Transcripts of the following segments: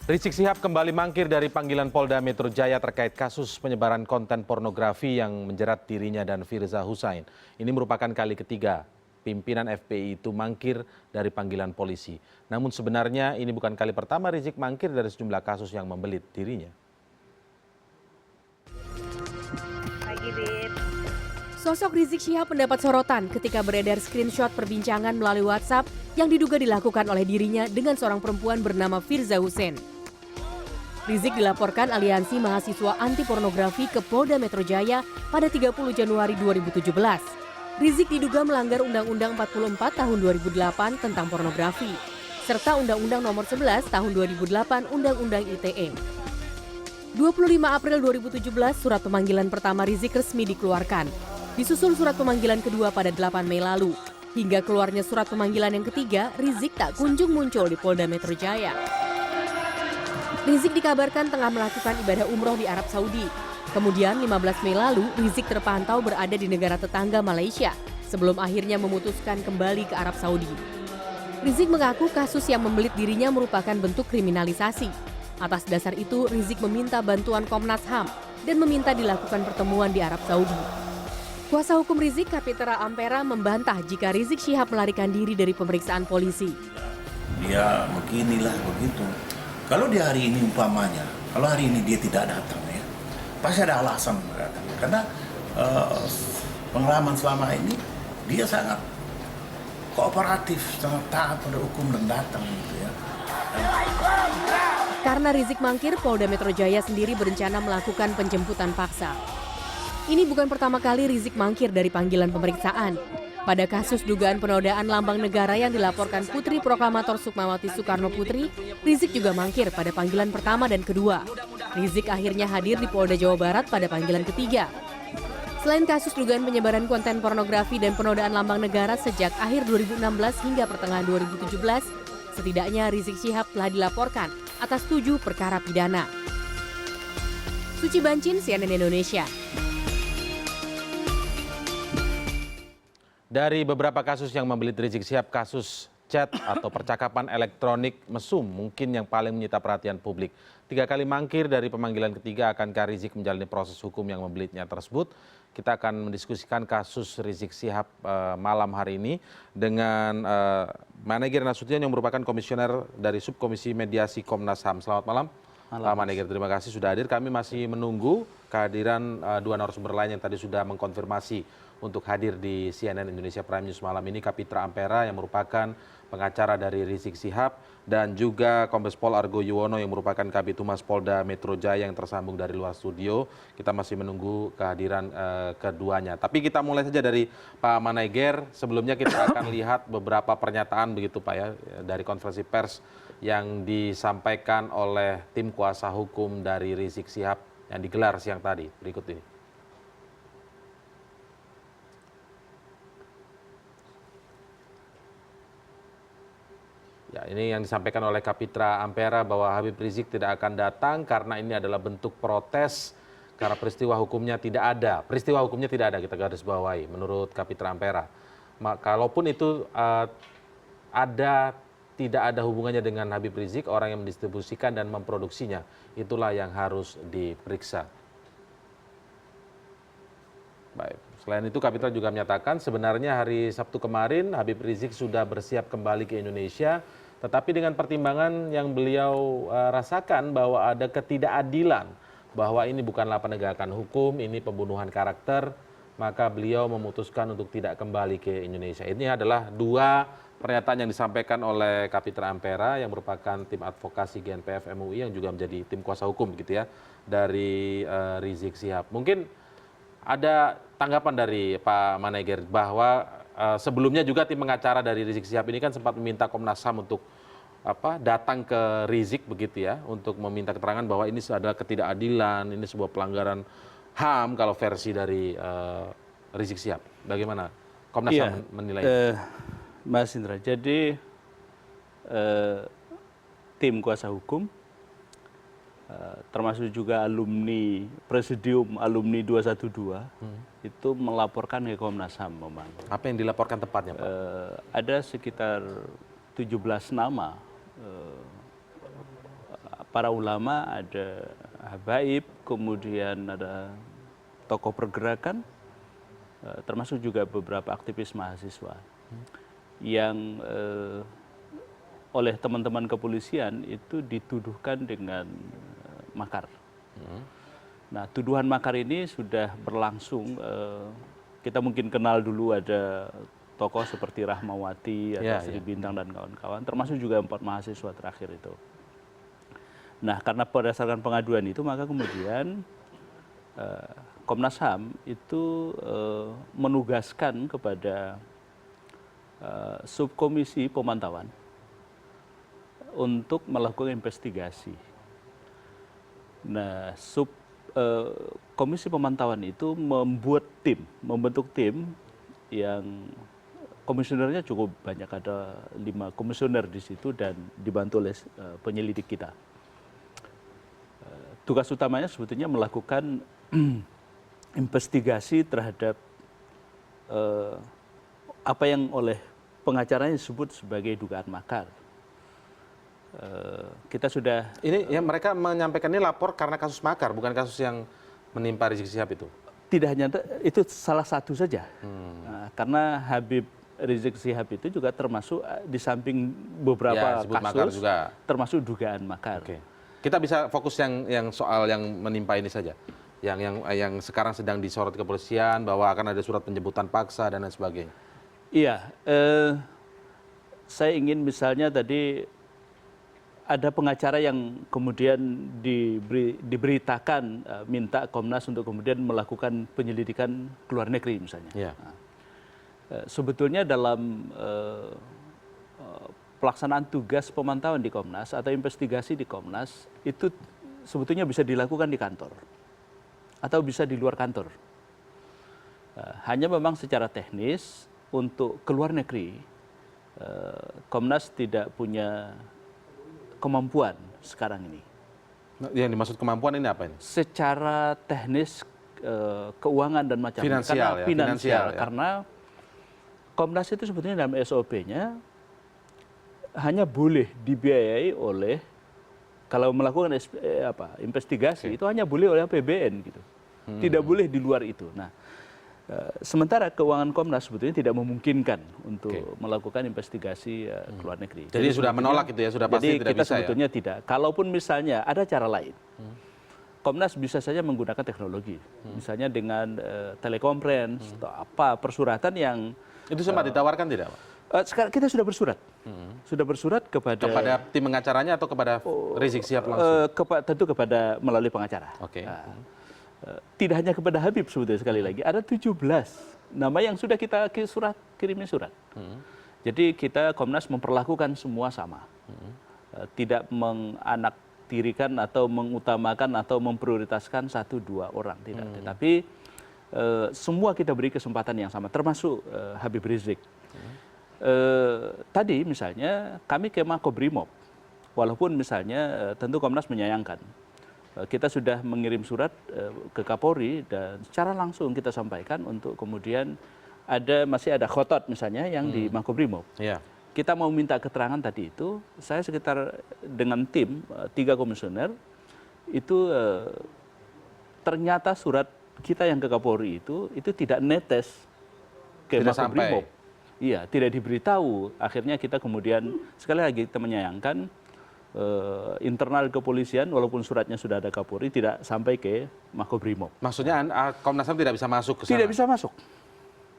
Rizik Sihab kembali mangkir dari panggilan Polda Metro Jaya terkait kasus penyebaran konten pornografi yang menjerat dirinya dan Firza Husain. Ini merupakan kali ketiga pimpinan FPI itu mangkir dari panggilan polisi. Namun sebenarnya ini bukan kali pertama Rizik mangkir dari sejumlah kasus yang membelit dirinya. Sosok Rizik Syihab mendapat sorotan ketika beredar screenshot perbincangan melalui WhatsApp yang diduga dilakukan oleh dirinya dengan seorang perempuan bernama Firza Husain. Rizik dilaporkan Aliansi Mahasiswa Anti Pornografi ke Polda Metro Jaya pada 30 Januari 2017. Rizik diduga melanggar Undang-Undang 44 tahun 2008 tentang pornografi, serta Undang-Undang Nomor 11 tahun 2008 Undang-Undang ITE. 25 April 2017, surat pemanggilan pertama Rizik resmi dikeluarkan. Disusul surat pemanggilan kedua pada 8 Mei lalu. Hingga keluarnya surat pemanggilan yang ketiga, Rizik tak kunjung muncul di Polda Metro Jaya. Rizik dikabarkan tengah melakukan ibadah umroh di Arab Saudi. Kemudian 15 Mei lalu, Rizik terpantau berada di negara tetangga Malaysia sebelum akhirnya memutuskan kembali ke Arab Saudi. Rizik mengaku kasus yang membelit dirinya merupakan bentuk kriminalisasi. Atas dasar itu, Rizik meminta bantuan Komnas HAM dan meminta dilakukan pertemuan di Arab Saudi. Kuasa hukum Rizik, Kapitra Ampera, membantah jika Rizik Syihab melarikan diri dari pemeriksaan polisi. Dia beginilah begitu. Kalau di hari ini umpamanya, kalau hari ini dia tidak datang ya, pasti ada alasan datang. Karena pengalaman selama ini dia sangat kooperatif, sangat taat pada hukum dan datang gitu ya. Karena Rizik mangkir, Polda Metro Jaya sendiri berencana melakukan penjemputan paksa. Ini bukan pertama kali Rizik mangkir dari panggilan pemeriksaan. Pada kasus dugaan penodaan lambang negara yang dilaporkan Putri Proklamator Sukmawati Soekarno Putri, Rizik juga mangkir pada panggilan pertama dan kedua. Rizik akhirnya hadir di Polda Jawa Barat pada panggilan ketiga. Selain kasus dugaan penyebaran konten pornografi dan penodaan lambang negara sejak akhir 2016 hingga pertengahan 2017, setidaknya Rizik Syihab telah dilaporkan atas 7 perkara pidana. Suci Bancin, CNN Indonesia. Dari beberapa kasus yang membelit Rizik Sihab, kasus chat atau percakapan elektronik mesum mungkin yang paling menyita perhatian publik. 3 kali mangkir dari pemanggilan ketiga, akankah Rizik menjalani proses hukum yang membelitnya tersebut? Kita akan mendiskusikan kasus Rizik Sihab malam hari ini dengan Manager Nasution yang merupakan komisioner dari Subkomisi Mediasi Komnas HAM. Selamat malam. Pak Manager, terima kasih sudah hadir. Kami masih menunggu kehadiran 2 narasumber lain yang tadi sudah mengkonfirmasi untuk hadir di CNN Indonesia Prime News malam ini. Kapitra Ampera yang merupakan pengacara dari Rizik Sihab dan juga Kombes Pol Argo Yuwono yang merupakan Kabid Humas Polda Metro Jaya yang tersambung dari luar studio. Kita masih menunggu kehadiran keduanya. Tapi kita mulai saja dari Pak Manager. Sebelumnya kita akan lihat beberapa pernyataan begitu Pak ya dari konferensi pers yang disampaikan oleh tim kuasa hukum dari Rizik Sihab yang digelar siang tadi. Berikut ini. Ya, ini yang disampaikan oleh Kapitra Ampera bahwa Habib Rizik tidak akan datang karena ini adalah bentuk protes karena peristiwa hukumnya tidak ada. Peristiwa hukumnya tidak ada, kita garis bawahi menurut Kapitra Ampera. Kalaupun itu tidak ada hubungannya dengan Habib Rizik, orang yang mendistribusikan dan memproduksinya, itulah yang harus diperiksa. Baik. Selain itu Kapitra juga menyatakan sebenarnya hari Sabtu kemarin Habib Rizik sudah bersiap kembali ke Indonesia, tetapi dengan pertimbangan yang beliau rasakan bahwa ada ketidakadilan, bahwa ini bukanlah penegakan hukum, ini pembunuhan karakter, maka beliau memutuskan untuk tidak kembali ke Indonesia. Ini adalah 2 pernyataan yang disampaikan oleh Kapitra Ampera yang merupakan tim advokasi GNPF MUI yang juga menjadi tim kuasa hukum gitu ya dari Rizik Sihab. Mungkin ada tanggapan dari Pak Manager bahwa sebelumnya juga tim pengacara dari Rizik Sihab ini kan sempat meminta Komnas HAM untuk datang ke Rizik begitu ya untuk meminta keterangan bahwa ini adalah ketidakadilan, ini sebuah pelanggaran HAM kalau versi dari Rizik Sihab. Bagaimana Komnas HAM menilai? Mas Indra, jadi tim kuasa hukum termasuk juga alumni Presidium Alumni 212 itu melaporkan ke Komnas HAM memang. Apa yang dilaporkan tepatnya Pak? Ada sekitar 17 nama para ulama, ada habaib, kemudian ada tokoh pergerakan, termasuk juga beberapa aktivis mahasiswa yang oleh teman-teman kepolisian itu dituduhkan dengan makar. Nah, tuduhan makar ini sudah berlangsung. Kita mungkin kenal dulu ada tokoh seperti Rahmawati, ada Sri Bintang dan kawan-kawan, termasuk juga 4 mahasiswa terakhir itu. Nah, karena berdasarkan pengaduan itu, maka kemudian Komnas HAM itu menugaskan kepada subkomisi pemantauan untuk melakukan investigasi. Nah, komisi pemantauan itu membentuk tim yang komisionernya cukup banyak, ada 5 komisioner di situ dan dibantu oleh penyelidik kita. Tugas utamanya sebetulnya melakukan investigasi terhadap apa yang oleh pengacaranya disebut sebagai dugaan makar. Kita sudah Ini yang mereka menyampaikan ini lapor karena kasus makar, bukan kasus yang menimpa Rizik Syihab itu. tidak hanya itu salah satu saja. Nah, karena Habib Rizik Syihab itu juga termasuk di samping beberapa kasus juga, termasuk dugaan makar. Oke. Kita bisa fokus yang soal yang menimpa ini saja. Yang sekarang sedang disorot kepolisian bahwa akan ada surat penjemputan paksa dan lain sebagainya. Iya, saya ingin misalnya tadi ada pengacara yang kemudian diberitakan minta Komnas untuk kemudian melakukan penyelidikan ke luar negeri misalnya. Ya. Nah, sebetulnya dalam pelaksanaan tugas pemantauan di Komnas atau investigasi di Komnas itu sebetulnya bisa dilakukan di kantor atau bisa di luar kantor. Hanya memang secara teknis untuk ke luar negeri Komnas tidak punya kemampuan sekarang ini. Yang dimaksud kemampuan ini apa ini? Secara teknis keuangan dan macam finansial, finansial. Karena Komnas itu sebetulnya dalam SOP-nya hanya boleh dibiayai oleh, kalau melakukan investigasi itu hanya boleh oleh APBN gitu. Tidak boleh di luar itu. Nah, sementara keuangan Komnas sebetulnya tidak memungkinkan untuk melakukan investigasi ke luar negeri. Jadi sudah menolak itu ya, sudah pasti tidak kita bisa sebetulnya tidak. Kalaupun misalnya ada cara lain, Komnas bisa saja menggunakan teknologi, misalnya dengan telekonferensi atau apa persuratan yang itu sempat ditawarkan tidak, Pak? Sekarang kita sudah bersurat, sudah bersurat kepada tim pengacaranya atau kepada Rizik Syihab langsung? Tentu kepada melalui pengacara. Oke. Tidak hanya kepada Habib sebetulnya, sekali lagi ada 17 nama yang sudah kita kirimin surat. Jadi kita Komnas memperlakukan semua sama, tidak menganaktirikan atau mengutamakan atau memprioritaskan 1-2 orang, tidak. Tetapi semua kita beri kesempatan yang sama, termasuk Habib Rizik. Tadi misalnya kami ke Makobrimob, walaupun misalnya tentu Komnas menyayangkan. Kita sudah mengirim surat ke Kapolri dan secara langsung kita sampaikan untuk kemudian masih ada khotot misalnya yang di Makobrimob. Iya. Kita mau minta keterangan tadi itu, saya sekitar dengan tim 3 komisioner itu ternyata surat kita yang ke Kapolri itu tidak netes ke Makobrimob. Iya, tidak diberitahu. Akhirnya kita kemudian sekali lagi kita menyayangkan internal kepolisian walaupun suratnya sudah ada Kapolri tidak sampai ke Makobrimob. Maksudnya Komnas HAM tidak bisa masuk ke sana? Tidak bisa masuk.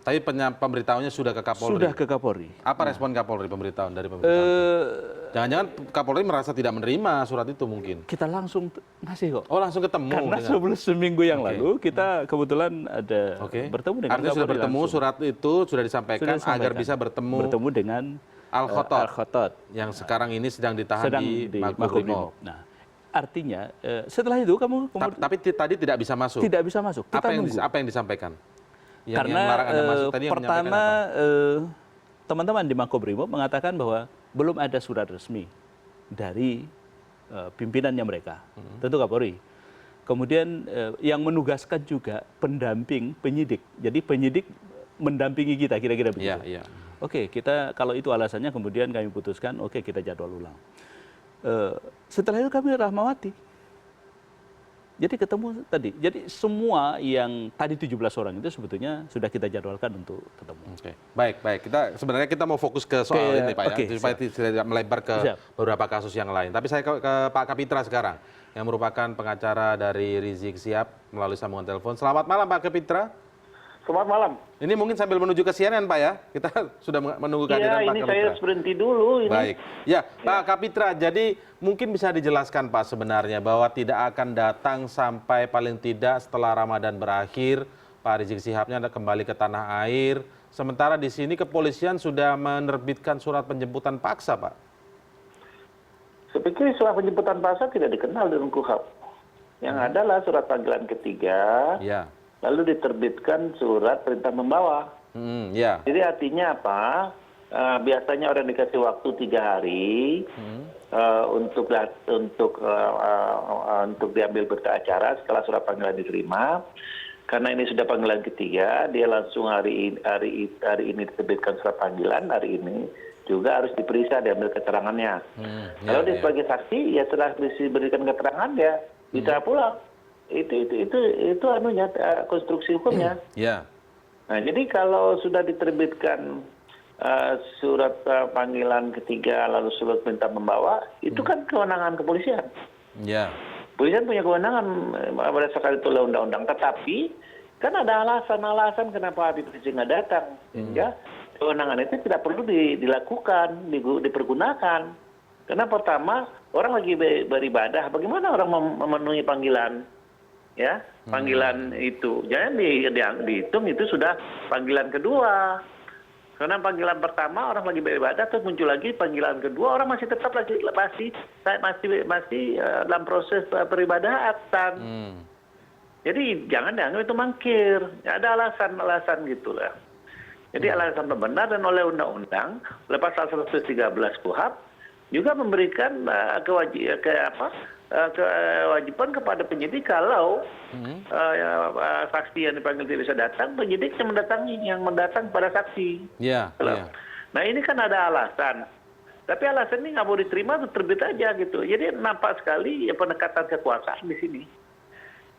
Tapi pemberitahuannya sudah ke Kapolri? Sudah ke Kapolri. Apa respon Kapolri pemberitahuan dari pemberitahuan? Jangan-jangan Kapolri merasa tidak menerima surat itu mungkin? Kita langsung ngasih kok. Oh, langsung ketemu? Karena sebelum seminggu yang lalu kita kebetulan ada bertemu dengan Artinya sudah bertemu, langsung. Surat itu sudah disampaikan agar bisa bertemu dengan Al-Khotot yang sekarang ini sedang ditahan di Makobrimob. Nah, artinya setelah itu tapi tadi tidak bisa masuk. Tidak bisa masuk. Kita nunggu. Apa yang disampaikan? Karena yang melarang Anda masuk tadi pertama teman-teman di Makobrimob mengatakan bahwa belum ada surat resmi dari pimpinannya mereka, tentu Kapolri. Kemudian yang menugaskan juga pendamping penyidik. Jadi penyidik mendampingi kita kira-kira begitu. Iya. Oke, kita kalau itu alasannya kemudian kami putuskan, oke kita jadwal ulang. Setelah itu kami Rahmawati. Jadi ketemu tadi. Jadi semua yang tadi 17 orang itu sebetulnya sudah kita jadwalkan untuk ketemu. Oke. Baik. Sebenarnya kita mau fokus ke soal ini Pak ya, supaya tidak melebar ke beberapa kasus yang lain. Tapi saya ke Pak Kapitra sekarang, yang merupakan pengacara dari Rizik Sihab melalui sambungan telepon. Selamat malam Pak Kapitra. Selamat malam. Ini mungkin sambil menuju ke CNN Pak ya, kita sudah menunggu kehadiran Pak Kapitra. Ini saya berhenti dulu. Ini. Baik, ya Pak Kapitra, jadi mungkin bisa dijelaskan Pak sebenarnya bahwa tidak akan datang sampai paling tidak setelah Ramadan berakhir, Pak Rizik Sihabnya kembali ke tanah air, sementara di sini kepolisian sudah menerbitkan surat penjemputan paksa Pak. Saya pikir surat penjemputan paksa tidak dikenal dengan KUHAP. Yang adalah surat panggilan ketiga. Ya. Lalu diterbitkan surat perintah membawa. Ya. Jadi artinya apa? Biasanya orang dikasih waktu 3 hari untuk diambil berita acara setelah surat panggilan diterima. Karena ini sudah panggilan ketiga, dia langsung hari ini diterbitkan surat panggilan, hari ini juga harus diperiksa, diambil keterangannya. Kalau dia sebagai saksi, ya setelah diberikan keterangan ya bisa pulang. Itu anunya konstruksi hukumnya. Ya. Nah, jadi kalau sudah diterbitkan surat panggilan ketiga lalu surat perintah membawa, itu kan kewenangan kepolisian. Ya. Kepolisian punya kewenangan berdasarkan itu undang-undang, tetapi kan ada alasan-alasan kenapa Habib Rizik nggak datang, sehingga kewenangan itu tidak perlu dilakukan, dipergunakan. Karena pertama orang lagi beribadah, bagaimana orang memenuhi panggilan? Ya, panggilan itu jangan dihitung itu sudah panggilan kedua, karena panggilan pertama orang lagi beribadah terus muncul lagi panggilan kedua, orang masih tetap masih dalam proses peribadatan. Jadi jangan dianggap itu mangkir, ada alasan kelah. Jadi alasan benar, dan oleh undang-undang oleh pasal 113 KUHAP juga memberikan kewajiban kepada penyidik kalau saksi yang dipanggil tidak bisa datang, penyidik yang mendatang pada saksi. Ya. Nah ini kan ada alasan, tapi alasan ini nggak mau diterima, terbit aja gitu. Jadi nampak sekali ya pendekatan kekuasaan di sini,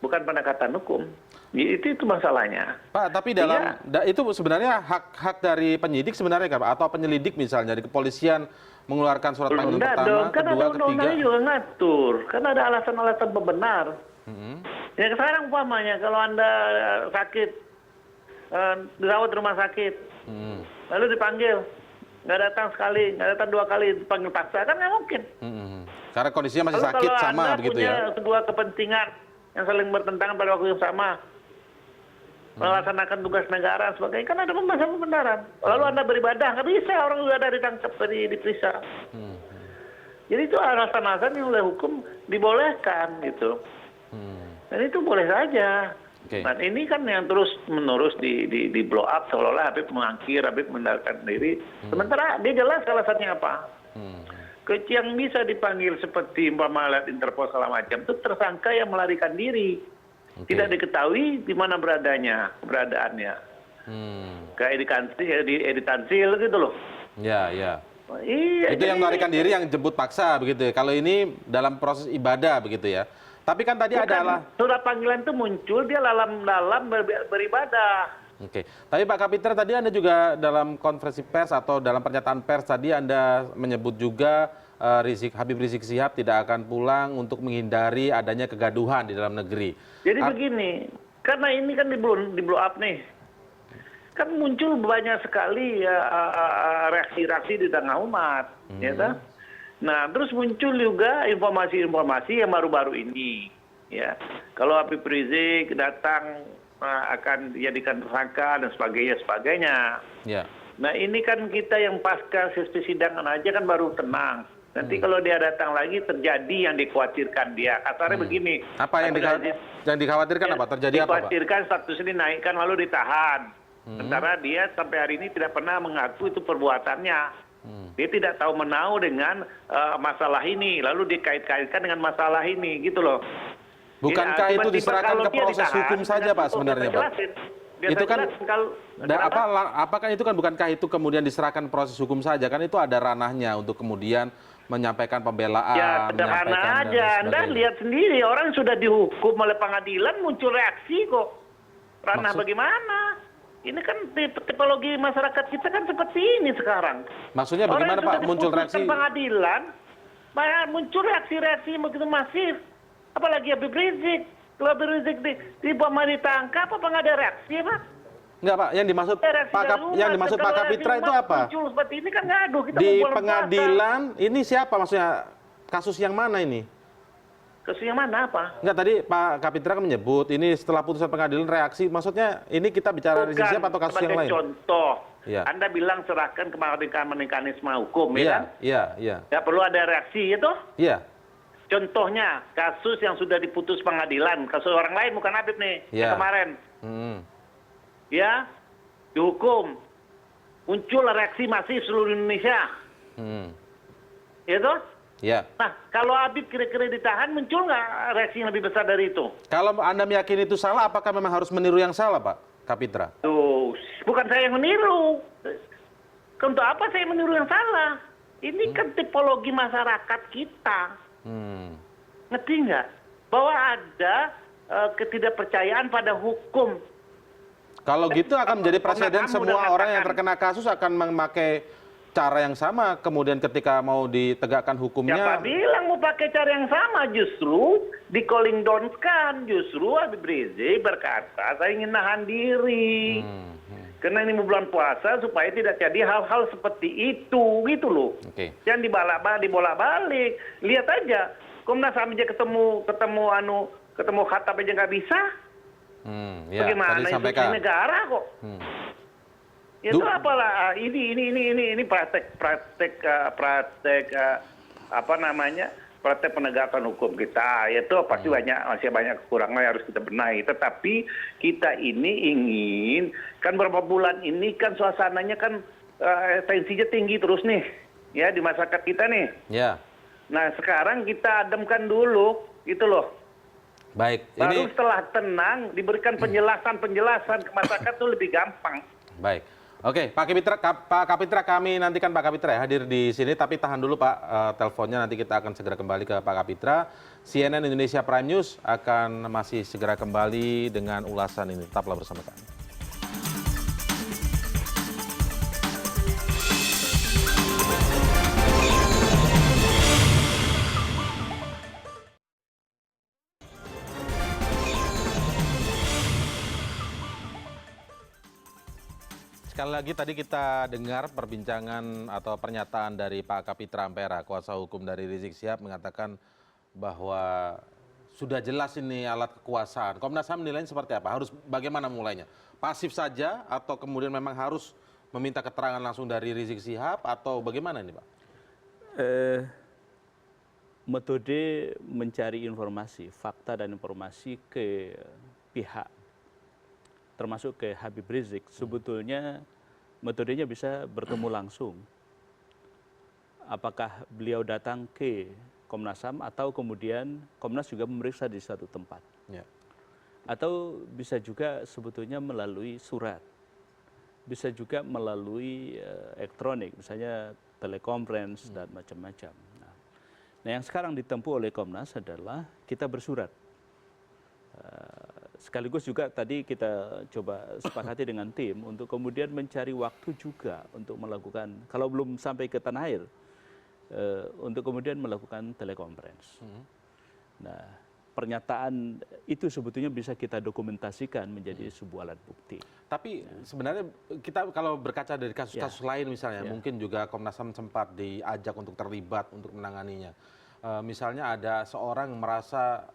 bukan pendekatan hukum. Itu masalahnya. Pak, tapi dalam itu sebenarnya hak dari penyidik sebenarnya kan, atau penyelidik misalnya di kepolisian mengeluarkan surat panggilan pertama, kan kedua, ada undang-undangnya juga ngatur. Kan ada alasan-alasan pembenar. Ya sekarang umpamanya kalau Anda sakit, dirawat di rumah sakit, lalu dipanggil, nggak datang sekali, nggak datang 2 kali, dipanggil paksa, kan nggak mungkin. Karena kondisinya masih sakit kalau sama Anda begitu punya ya. kedua kepentingan yang saling bertentangan pada waktu yang sama, melaksanakan tugas negara sebagainya, kan ada pembenaran. Lalu Anda beribadah, nggak bisa, orang juga ada ditangkap, diperiksa. Jadi itu alasan-alasan yang oleh hukum dibolehkan gitu. Dan itu boleh saja. Dan ini kan yang terus-menerus di blow up, seolah-olah Habib mengangkir, Habib mendarkan diri. Sementara dia jelas alasannya apa. Yang bisa dipanggil seperti umpama Interpol segala macam itu tersangka yang melarikan diri. Tidak diketahui di mana keberadaannya. Kayak Edi Tansil gitu loh. Ya. Iya, itu yang melarikan diri yang jemput paksa begitu ya. Kalau ini dalam proses ibadah begitu ya. Tapi kan tadi adalah surat panggilan itu muncul dia dalam beribadah. Oke. Tapi Pak Kapitra tadi Anda juga dalam konferensi pers atau dalam pernyataan pers tadi Anda menyebut juga Habib Rizik Sihab tidak akan pulang untuk menghindari adanya kegaduhan di dalam negeri. Jadi begini, karena ini kan di blow up nih, kan muncul banyak sekali reaksi-reaksi di tengah umat, ya kan? Nah, terus muncul juga informasi-informasi yang baru-baru ini, ya. Kalau Habib Rizik datang akan dijadikan tersangka dan sebagainya. Ya. Nah, ini kan kita yang pasca persidangan aja kan baru tenang. Nanti kalau dia datang lagi terjadi yang dikhawatirkan dia. Kasarnya begini. Apa yang dikhawatirkan apa? Terjadi apa, Pak? Dikhawatirkan statusnya dinaikkan lalu ditahan. Sementara dia sampai hari ini tidak pernah mengaku itu perbuatannya. Dia tidak tahu menau dengan masalah ini. Lalu dikait-kaitkan dengan masalah ini gitu loh. Bukankah itu diserahkan ke proses hukum saja, Pak, sebenarnya, Pak? Itu kan apakah itu kan bukankah itu kemudian diserahkan proses hukum saja, kan itu ada ranahnya untuk kemudian menyampaikan pembelaan, Ya sederhana menyampaikan dan aja. Anda sebagainya. lihat sendiri orang sudah dihukum oleh pengadilan muncul reaksi kok. Ranah Maksud- bagaimana? Ini kan tipologi masyarakat kita kan seperti ini sekarang. Maksudnya Orang bagaimana yang Pak sudah muncul diputuskan reaksi? pengadilan, muncul reaksi-reaksi begitu masif. Apalagi Habib Rizik. Kalau Habib Rizik ditangkap apa nggak ada reaksi Pak? Enggak Pak, yang dimaksud Ada reaksi dari umat. yang dimaksud Pak Kalau reaksi Kapitra itu umat apa? Muncul seperti ini kan ngadu kita Di mau bulan pengadilan ini siapa maksudnya? Kasus yang mana ini? puasa. Kasus yang mana apa? Enggak, tadi Pak Kapitra kan menyebut ini setelah putusan pengadilan reaksi, maksudnya ini kita bicara Rizik Sihab atau kasus yang sebagai lain? contoh. Iya. Anda bilang serahkan ke mekanisme hukum, ya Iya, kan? iya. Nggak perlu ada reaksi itu. Iya. Contohnya kasus yang sudah diputus pengadilan, kasus orang lain bukan Habib nih, Iya. yang kemarin, Hmm. ya dihukum, muncul reaksi masif seluruh Indonesia, Hmm. ya toh? Iya. Nah, kalau Habib kira-kira ditahan, muncul nggak reaksi yang lebih besar dari itu? Kalau Anda meyakini itu salah, apakah memang harus meniru yang salah, Pak Kapitra? Tuh, bukan saya yang meniru. Untuk apa saya meniru yang salah? Ini kan tipologi masyarakat kita. Hmm. Ngerti nggak? Bahwa ada ketidakpercayaan pada hukum. Kalau gitu akan menjadi presiden Komnas HAM semua udah orang yang mengatakan. terkena kasus akan memakai cara yang sama, kemudian ketika mau ditegakkan Siapa hukumnya, bilang mau pakai cara yang sama? Justru di calling down kan. Justru Habib Rizik berkata, saya ingin nahan diri. Karena ini mau bulan puasa supaya tidak jadi hal-hal seperti itu. Gitu loh. Oke. Yang dibolak-balik. Lihat aja. Komnas HAM aja ketemu Khattab aja nggak bisa. Ya, Bagaimana tadi institusi sampaikan. negara kok? Itu apalah ini praktek praktek penegakan hukum kita. Itu pasti masih banyak kekurangan yang harus kita benahi. Tetapi kita ini ingin kan beberapa bulan ini kan suasananya kan tensinya tinggi terus nih ya di masyarakat kita nih. Ya, Nah sekarang kita ademkan dulu gitu loh. baik. Baru Ini setelah tenang diberikan penjelasan ke masyarakat itu lebih gampang. baik. Oke, Pak Kapitra, kami nantikan Pak Kapitra ya hadir di sini, tapi tahan dulu Pak teleponnya, nanti kita akan segera kembali ke Pak Kapitra. CNN Indonesia Prime News akan masih segera kembali dengan ulasan ini. Tetaplah bersama kami. Sekali lagi tadi kita dengar perbincangan atau pernyataan dari Pak Kapitra Ampera, kuasa hukum dari Rizik Sihab, mengatakan bahwa sudah jelas ini alat kekuasaan. Komnas HAM menilainya seperti apa? Harus bagaimana mulainya? Pasif saja atau kemudian memang harus meminta keterangan langsung dari Rizik Sihab atau bagaimana ini Pak? Metode mencari informasi, fakta dan informasi ke pihak termasuk ke Habib Rizik, sebetulnya metodenya bisa bertemu langsung. Apakah beliau datang ke Komnas HAM atau kemudian Komnas juga memeriksa di satu tempat. Ya. Atau bisa juga sebetulnya melalui surat. Bisa juga melalui elektronik, misalnya telekonferensi dan macam-macam. Nah, yang sekarang ditempuh oleh Komnas adalah kita bersurat. Sekaligus juga tadi kita coba sepakati dengan tim untuk kemudian mencari waktu juga untuk melakukan, kalau belum sampai ke tanah air, untuk kemudian melakukan telekonferensi. Nah, pernyataan itu sebetulnya bisa kita dokumentasikan menjadi sebuah alat bukti. Tapi sebenarnya kita kalau berkaca dari kasus-kasus lain misalnya, mungkin juga Komnas HAM sempat diajak untuk terlibat untuk menanganinya. Misalnya ada seorang yang merasa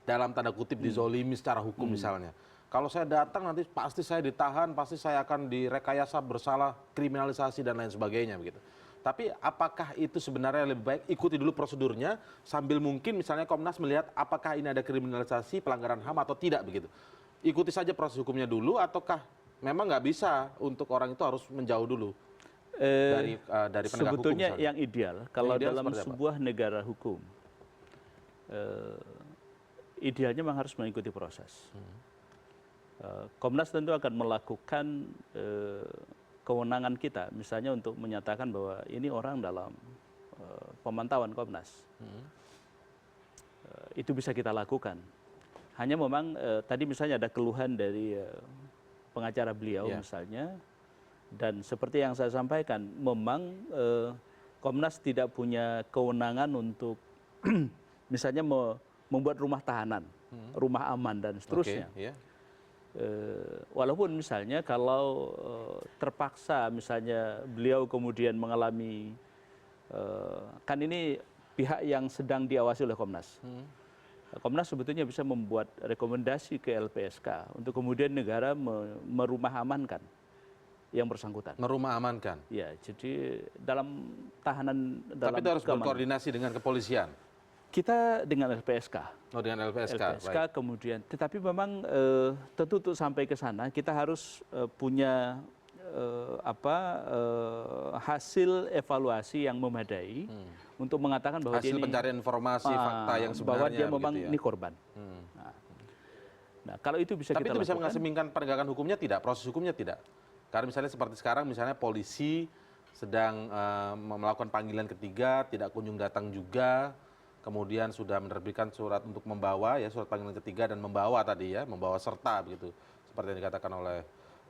dalam tanda kutip dizolimi secara hukum misalnya. Kalau saya datang nanti pasti saya ditahan, pasti saya akan direkayasa bersalah, kriminalisasi dan lain sebagainya begitu. Tapi apakah itu sebenarnya lebih baik ikuti dulu prosedurnya sambil mungkin misalnya Komnas melihat apakah ini ada kriminalisasi pelanggaran HAM atau tidak begitu. Ikuti saja proses hukumnya dulu ataukah memang nggak bisa untuk orang itu harus menjauh dulu dari penegak hukum Sebetulnya misalnya? yang ideal kalau ideal dalam seperti apa? sebuah negara hukum, idealnya memang harus mengikuti proses. Komnas tentu akan melakukan kewenangan kita, misalnya untuk menyatakan bahwa ini orang dalam pemantauan Komnas. Itu bisa kita lakukan. Hanya memang tadi misalnya ada keluhan dari pengacara beliau misalnya, dan seperti yang saya sampaikan, memang Komnas tidak punya kewenangan untuk misalnya membuat rumah tahanan, rumah aman dan seterusnya. Walaupun misalnya kalau terpaksa misalnya beliau kemudian mengalami, kan ini pihak yang sedang diawasi oleh Komnas. Komnas sebetulnya bisa membuat rekomendasi ke LPSK untuk kemudian negara merumah amankan yang bersangkutan. Merumah amankan. Ya, jadi dalam tahanan dalam Tapi itu harus berkoordinasi dengan kepolisian. Kita dengan LPSK. Oh, dengan LPSK. LPSK kemudian, tetapi memang tentu untuk sampai ke sana kita harus punya hasil evaluasi yang memadai untuk mengatakan bahwa hasil pencarian informasi fakta yang sebenarnya bahwa dia memang begitu ya? ini korban. Nah, kalau itu bisa Tapi kita itu bisa lakukan. mengasimilkan penegakan hukumnya tidak, proses hukumnya tidak. Karena misalnya seperti sekarang, misalnya polisi sedang melakukan panggilan ketiga, tidak kunjung datang juga, kemudian sudah menerbitkan surat untuk membawa, ya surat panggilan ketiga dan membawa tadi ya, membawa serta begitu, seperti yang dikatakan oleh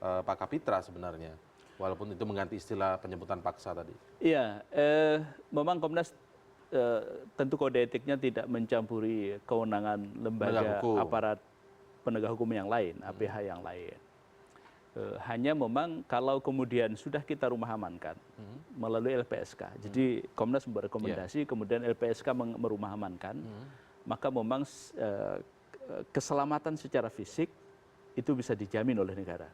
Pak Kapitra sebenarnya, walaupun itu mengganti istilah penjemputan paksa tadi. Iya, memang Komnas tentu kode etiknya tidak mencampuri kewenangan lembaga aparat penegak hukum yang lain, APH yang lain. Hanya memang kalau kemudian sudah kita rumah amankan melalui LPSK, jadi Komnas membuat rekomendasi, kemudian LPSK merumah amankan, maka memang keselamatan secara fisik itu bisa dijamin oleh negara.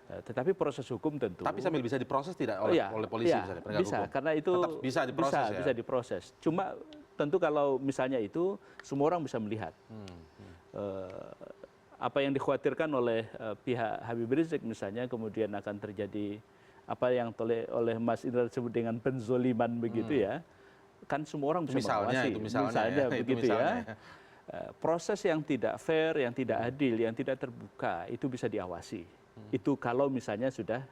Tetapi proses hukum tentu. Tapi sambil bisa diproses tidak oleh polisi misalnya, penegak bisa, hukum? karena itu tetap bisa diproses ya? Bisa diproses. Cuma tentu kalau misalnya itu semua orang bisa melihat. Apa yang dikhawatirkan oleh pihak Habib Rizik misalnya kemudian akan terjadi apa yang oleh Mas Indra disebut dengan penzoliman begitu ya, kan semua orang bisa mengawasi. Misalnya begitu ya. Proses yang tidak fair, yang tidak adil, yang tidak terbuka itu bisa diawasi. Itu kalau misalnya sudah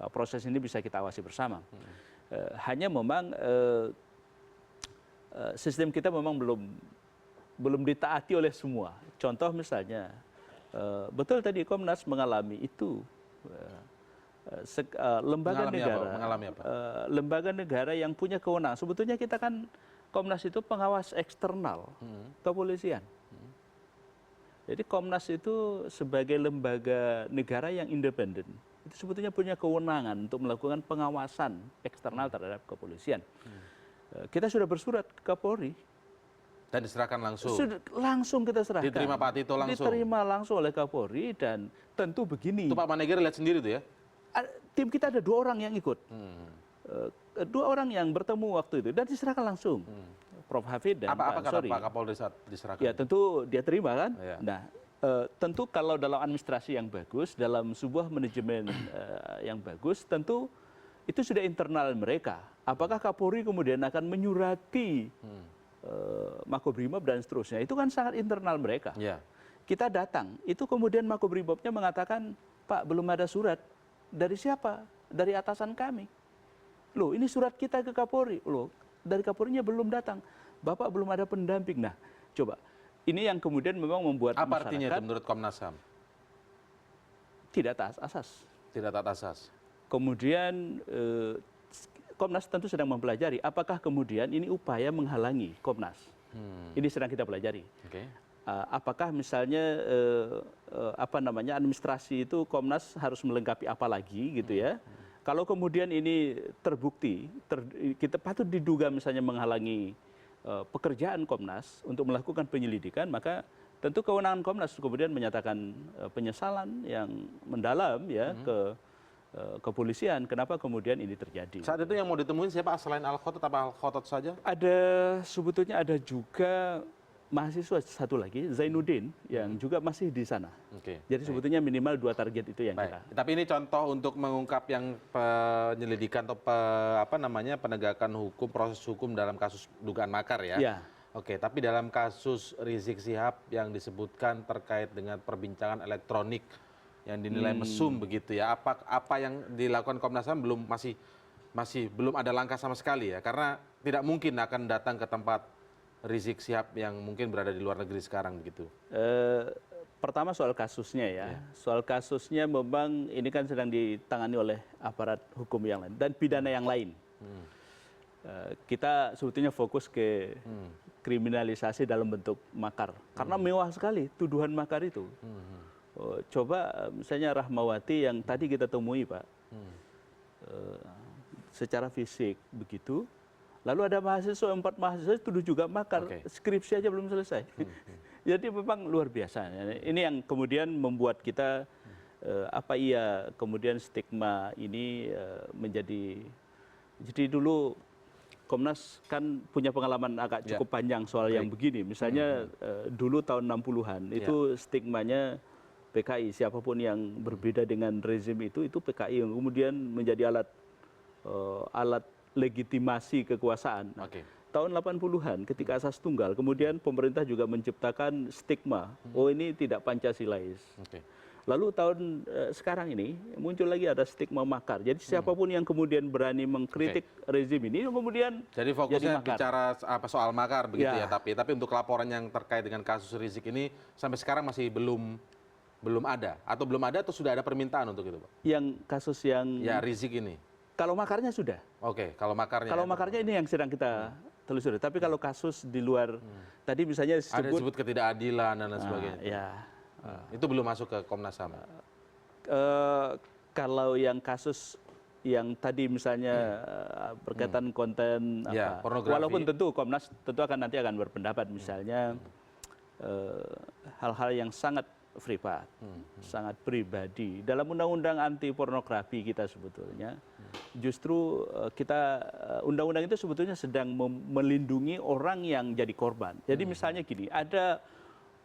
proses ini bisa kita awasi bersama. Hanya memang sistem kita memang belum ditaati oleh semua. Contoh misalnya, betul tadi Komnas mengalami itu lembaga negara, lembaga negara yang punya kewenangan. Sebetulnya kita kan Komnas itu pengawas eksternal kepolisian. Jadi Komnas itu sebagai lembaga negara yang independen itu sebetulnya punya kewenangan untuk melakukan pengawasan eksternal terhadap kepolisian. Kita sudah bersurat ke Kapolri. Dan diserahkan langsung? Langsung kita serahkan. Diterima Pak Tito langsung? Diterima langsung oleh Kapolri dan tentu begini. Itu Pak Maneger lihat sendiri tuh ya? Tim kita ada 2 orang yang ikut. 2 orang yang bertemu waktu itu dan diserahkan langsung. Prof. Hafid dan Apa Pak kata Ansori. Pak Kapolri saat diserahkan? Ya tentu dia terima kan. Ya. Nah tentu kalau dalam administrasi yang bagus, dalam sebuah manajemen yang bagus, tentu itu sudah internal mereka. Apakah Kapolri kemudian akan menyurati Makobrimob dan seterusnya, itu kan sangat internal mereka. Ya. Kita datang, itu kemudian Makobrimobnya mengatakan, Pak belum ada surat. Dari siapa? Dari atasan kami. Loh ini surat kita ke Kapolri. Loh dari Kapolrinya belum datang. Bapak belum ada pendamping. Nah coba, ini yang kemudian memang membuat Apa artinya itu masyarakat menurut Komnas HAM? tidak taat asas. Tidak taat asas. Kemudian Komnas tentu sedang mempelajari apakah kemudian ini upaya menghalangi Komnas. Ini sedang kita pelajari. Oke. Apakah misalnya administrasi itu Komnas harus melengkapi apa lagi gitu ya. Kalau kemudian ini terbukti, kita patut diduga misalnya menghalangi pekerjaan Komnas untuk melakukan penyelidikan, maka tentu kewenangan Komnas kemudian menyatakan penyesalan yang mendalam ya ke kepolisian, kenapa kemudian ini terjadi. Saat itu yang mau ditemuin siapa selain Al-Khotot, apa Al-Khotot saja? Sebetulnya ada juga mahasiswa satu lagi, Zainuddin, yang juga masih di sana. Oke. Jadi sebetulnya minimal 2 target itu yang Baik. kita. Tapi ini contoh untuk mengungkap yang penyelidikan atau penegakan hukum, proses hukum dalam kasus dugaan makar ya. Ya. Oke, tapi dalam kasus Rizik Syihab yang disebutkan terkait dengan perbincangan elektronik yang dinilai mesum begitu ya. Apa yang dilakukan Komnas HAM masih masih belum ada langkah sama sekali ya, karena tidak mungkin akan datang ke tempat Rizik Syihab yang mungkin berada di luar negeri sekarang begitu. Pertama soal kasusnya ya. Soal kasusnya memang ini kan sedang ditangani oleh aparat hukum yang lain dan pidana yang lain. Kita sebetulnya fokus ke kriminalisasi dalam bentuk makar. Karena mewah sekali tuduhan makar itu. Coba misalnya Rahmawati yang tadi kita temui Pak. Secara fisik begitu. Lalu ada mahasiswa, 4 mahasiswa tuduh juga makar. Skripsi aja belum selesai. Jadi memang luar biasa. Ini yang kemudian membuat kita apa iya kemudian stigma ini menjadi. Jadi dulu Komnas kan punya pengalaman agak cukup panjang soal yang begini. Misalnya dulu tahun 60-an itu stigmanya PKI, siapapun yang berbeda dengan rezim itu PKI yang kemudian menjadi alat legitimasi kekuasaan. Tahun 80-an ketika asas tunggal, kemudian pemerintah juga menciptakan stigma, oh ini tidak Pancasilais. Lalu tahun sekarang ini muncul lagi ada stigma makar. Jadi siapapun yang kemudian berani mengkritik rezim ini kemudian jadi fokusnya bicara soal makar begitu ya, tapi untuk laporan yang terkait dengan kasus Rizik ini sampai sekarang masih belum ada atau sudah ada permintaan untuk itu, Pak? Yang kasus yang Rizik ini. Kalau makarnya sudah. Kalau makarnya. Kalau makarnya ini yang sedang kita telusuri. Tapi kalau kasus di luar tadi misalnya disebut ketidakadilan dan lain sebagainya. Itu belum masuk ke Komnas HAM. Kalau yang kasus yang tadi misalnya berkaitan konten pornografi. Walaupun tentu Komnas nanti akan berpendapat misalnya hal-hal yang sangat privat, sangat pribadi. Dalam undang-undang anti pornografi kita sebetulnya, justru undang-undang itu sebetulnya sedang melindungi orang yang jadi korban. Jadi misalnya gini, ada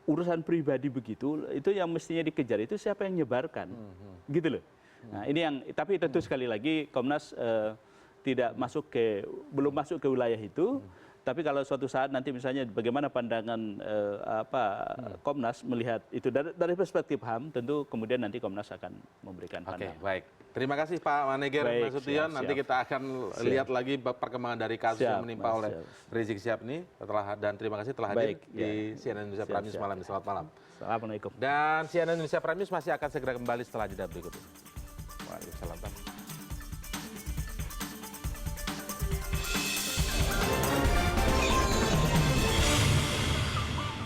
urusan pribadi begitu, itu yang mestinya dikejar itu siapa yang nyebarkan, gitu loh. Nah ini yang, tapi tentu sekali lagi Komnas belum masuk ke wilayah itu. Tapi kalau suatu saat nanti misalnya bagaimana pandangan Komnas melihat itu dari perspektif HAM, tentu kemudian nanti Komnas akan memberikan pandangan. Baik. Terima kasih Pak Maneger Nasution. Nanti kita akan lihat lagi perkembangan dari kasus yang menimpa oleh Rizik Syihab ini. Dan terima kasih telah hadir di CNN Indonesia Prime News malam ini. Selamat malam. Assalamualaikum. Dan CNN Indonesia Prime News masih akan segera kembali setelah jeda berikut ini. Waalaikumsalam.